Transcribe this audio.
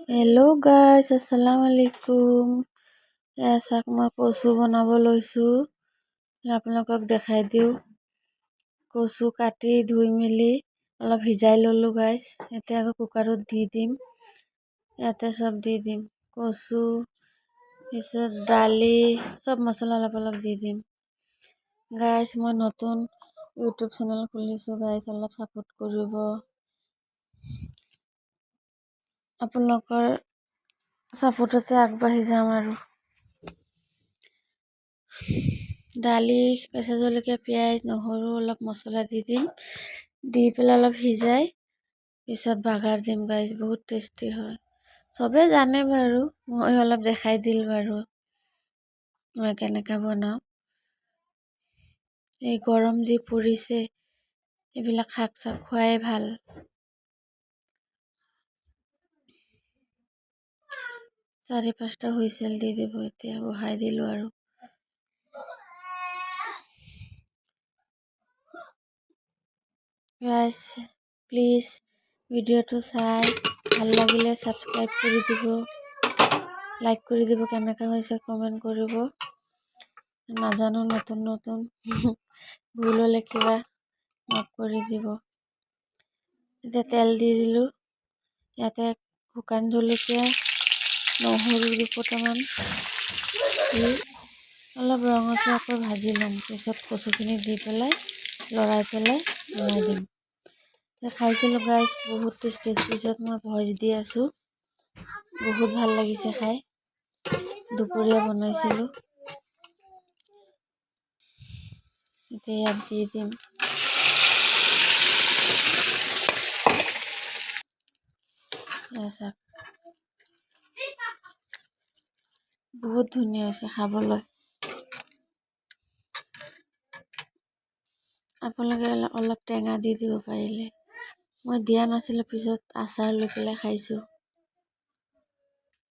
Hello' guys, আসসালামু আলাইকুম। চাওক মই কচু বনাব লৈছোঁ। আপোনালোকক দেখাই দিওঁ। কচু কাটি ধুই মেলি অলপ ভিজাই ল'লোঁ গাইজ। এতিয়া আকৌ কুকাৰত দি দিম। ইয়াতে চব দি দিম, কচু, পিছত দালি, চব মছলা অলপ অলপ দি দিম। গাইজ, মই নতুন ইউটিউব চেনেল খুলিছোঁ গাইজ, অলপ ছাপোৰ্ট কৰিব। আপোনালোকৰ ছাপোৰ্টতে আগবাঢ়ি যাম আৰু। দালি, কেঁচা জলকীয়া, পিঁয়াজ, নহৰু, অলপ মছলা দি দিম। দি পেলাই অলপ সিজাই পিছত বাগাৰ দিম গাইজ। বহুত টেষ্টি হয়, চবে জানে বাৰু, মই অলপ দেখাই দিলোঁ বাৰু মই কেনেকৈ বনাওঁ। এই গৰম যি পৰিছে, এইবিলাক শাক চাক খোৱাই ভাল। 4-5টা হুইচেল দি দিব। এতিয়া বহাই দিলোঁ আৰু। গাইজ, প্লিজ ভিডিঅ'টো চাই ভাল লাগিলে ছাবস্ক্ৰাইব কৰি দিব, লাইক কৰি দিব, কেনেকৈ হৈছে কমেণ্ট কৰিব। নাজানো, নতুন নতুন ভুল হ'লে কিবা মাফ কৰি দিব। এতিয়া তেল দি দিলোঁ। ইয়াতে শুকান জলকীয়া, নহৰু দুফুটামান দি অলপ ৰঙচুৱাকৈ ভাজি ল'ম। পিছত কচুখিনি দি পেলাই লৰাই পেলাই বনাই দিম। খাইছিলোঁ গাইজ, বহুত টেষ্টি। পিছত মই ভইচ দি আছোঁ, বহুত ভাল লাগিছে খাই। দুপৰীয়া বনাইছিলোঁ। এতিয়া ইয়াত দি দিম। চাওক, বহুত ধুনীয়া হৈছে খাবলৈ। আপোনালোকে অলপ টেঙা দি দিব পাৰিলে। মই দিয়া নাছিলোঁ, পিছত আচাৰ লৈ পেলাই খাইছোঁ।